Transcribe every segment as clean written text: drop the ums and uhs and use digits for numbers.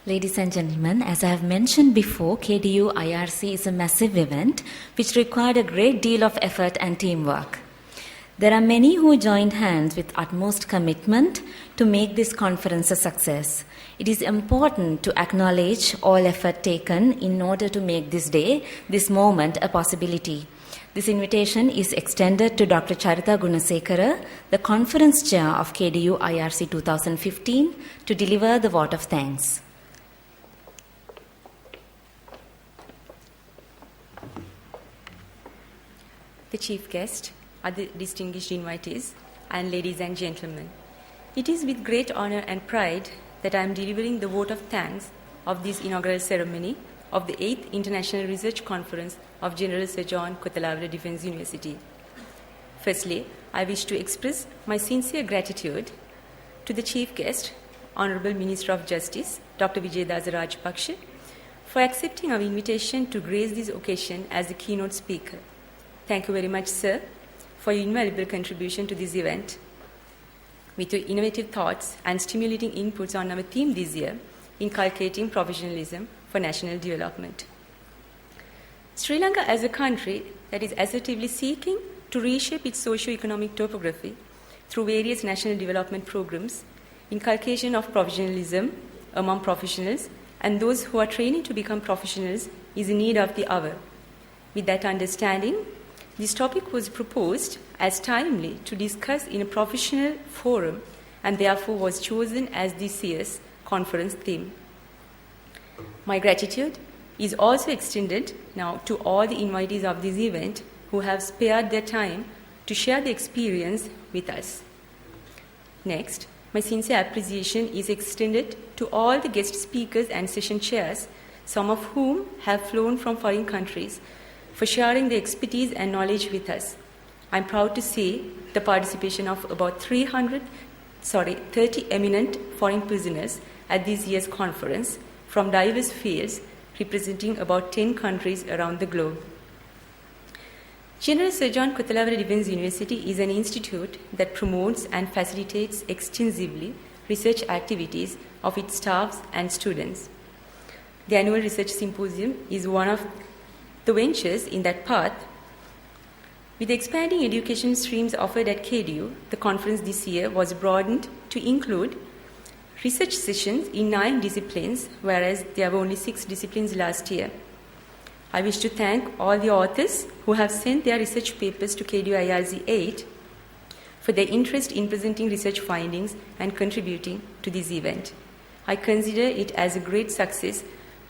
Ladies and gentlemen, as I have mentioned before, KDU IRC is a massive event which required a great deal of effort and teamwork. There are many who joined hands with utmost commitment to make this conference a success. It is important to acknowledge all effort taken in order to make this day, this moment, a possibility. This invitation is extended to Dr. Charitha Gunasekara, the conference chair of KDU IRC 2015, to deliver the vote of thanks. The chief guest, other distinguished invitees, and ladies and gentlemen. It is with great honor and pride that I am delivering the vote of thanks of this inaugural ceremony of the 8th International Research Conference of General Sir John Kotelawala Defence University. Firstly, I wish to express my sincere gratitude to the chief guest, Honorable Minister of Justice, Dr. Wijayadasa Rajapaksa, for accepting our invitation to grace this occasion as the keynote speaker. Thank you very much, sir, for your invaluable contribution to this event. With your innovative thoughts and stimulating inputs on our theme this year, inculcating professionalism for national development. Sri Lanka as a country that is assertively seeking to reshape its socio-economic topography through various national development programs, inculcation of professionalism among professionals and those who are training to become professionals is in need of the hour. With that understanding, this topic was proposed as timely to discuss in a professional forum and therefore was chosen as this year's conference theme. My gratitude is also extended now to all the invitees of this event who have spared their time to share the experience with us. Next, my sincere appreciation is extended to all the guest speakers and session chairs, some of whom have flown from foreign countries, for sharing their expertise and knowledge with us. I'm proud to say the participation of about 30 eminent foreign prisoners at this year's conference from diverse fields representing about 10 countries around the globe. General Sir John Kotelawala Defence University is an institute that promotes and facilitates extensively research activities of its staffs and students. The annual research symposium is one of the ventures in that path. With the expanding education streams offered at KDU, the conference this year was broadened to include research sessions in 9 disciplines, whereas there were only 6 disciplines last year. I wish to thank all the authors who have sent their research papers to KDU IRC 8 for their interest in presenting research findings and contributing to this event. I consider it as a great success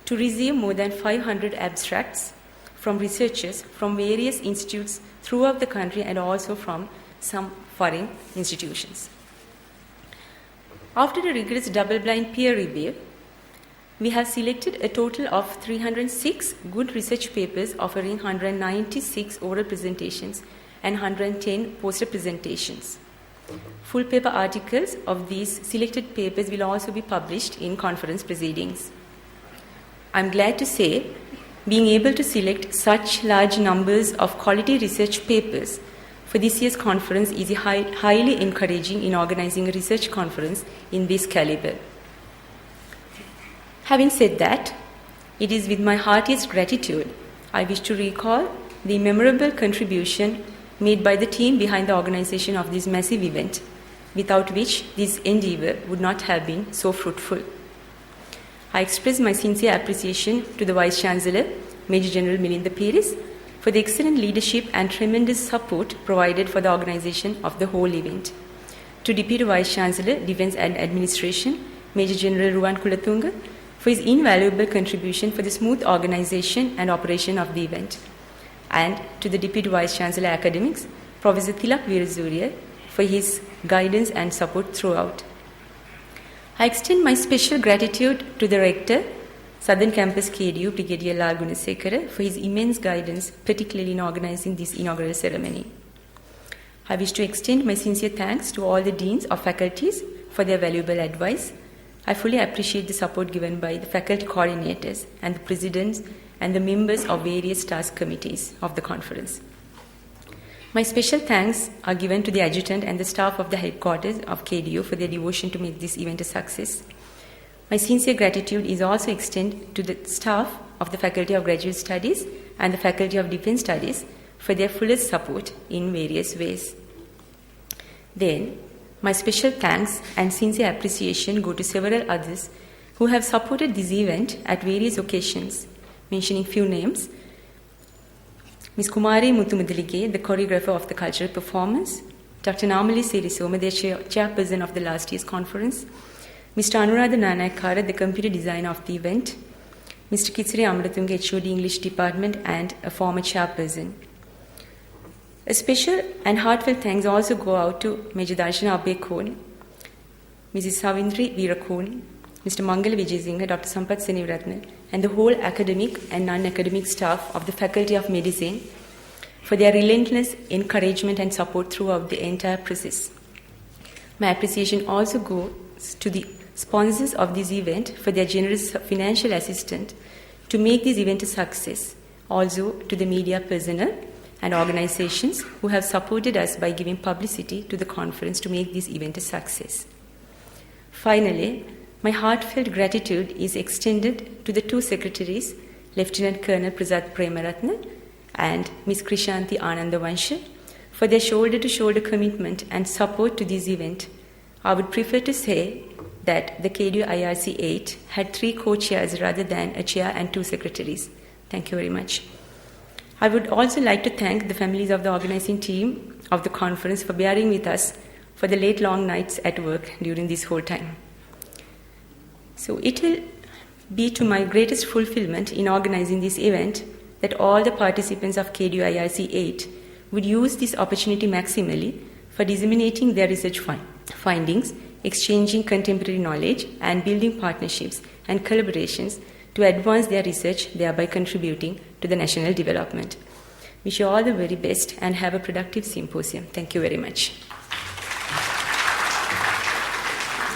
to receive more than 500 abstracts from researchers from various institutes throughout the country and also from some foreign institutions. After a rigorous double-blind peer review, we have selected a total of 306 good research papers offering 196 oral presentations and 110 poster presentations. Full paper articles of these selected papers will also be published in conference proceedings. I'm glad to say being able to select such large numbers of quality research papers for this year's conference is highly encouraging in organizing a research conference in this caliber. Having said that, it is with my heartiest gratitude I wish to recall the memorable contribution made by the team behind the organization of this massive event, without which this endeavor would not have been so fruitful. I express my sincere appreciation to the Vice Chancellor, Major General Milinda Peris, for the excellent leadership and tremendous support provided for the organization of the whole event. To Deputy Vice Chancellor, Defence and Administration, Major General Ruwan Kulathunga, for his invaluable contribution for the smooth organization and operation of the event. And to the Deputy Vice Chancellor Academics, Professor Tilak Veerasurya, for his guidance and support throughout. I extend my special gratitude to the Rector, Southern Campus KDU, Brigadier Lal Gunasekara, for his immense guidance, particularly in organizing this inaugural ceremony. I wish to extend my sincere thanks to all the deans of faculties for their valuable advice. I fully appreciate the support given by the faculty coordinators and the presidents and the members of various task committees of the conference. My special thanks are given to the adjutant and the staff of the headquarters of KDU for their devotion to make this event a success. My sincere gratitude is also extended to the staff of the Faculty of Graduate Studies and the Faculty of Defense Studies for their fullest support in various ways. Then, my special thanks and sincere appreciation go to several others who have supported this event at various occasions, mentioning few names. Ms. Kumari Muthumudalige, the choreographer of the cultural performance, Dr. Namali Sirisoma, the chairperson of the last year's conference, Mr. Anuradha Nanayakkara, the computer designer of the event, Mr. Kitsiri Amratunga, HOD English Department, and a former chairperson. A special and heartfelt thanks also go out to Major Darshana Abekon, Mrs. Savindri Veerakon, Mr. Mangala Vijayasinghe, Dr. Sampath Senivaratne, and the whole academic and non-academic staff of the Faculty of Medicine for their relentless encouragement and support throughout the entire process. My appreciation also goes to the sponsors of this event for their generous financial assistance to make this event a success. Also to the media personnel and organizations who have supported us by giving publicity to the conference to make this event a success. Finally, my heartfelt gratitude is extended to the two secretaries, Lieutenant Colonel Prasad Premaratne and Ms. Krishanti Anandavansha, for their shoulder-to-shoulder commitment and support to this event. I would prefer to say that the KDU IRC 8 had 3 co-chairs rather than a chair and 2 secretaries. Thank you very much. I would also like to thank the families of the organizing team of the conference for bearing with us for the late long nights at work during this whole time. So it will be to my greatest fulfillment in organizing this event that all the participants of KDU IRC 8 would use this opportunity maximally for disseminating their research findings, exchanging contemporary knowledge, and building partnerships and collaborations to advance their research, thereby contributing to the national development. Wish you all the very best and have a productive symposium. Thank you very much.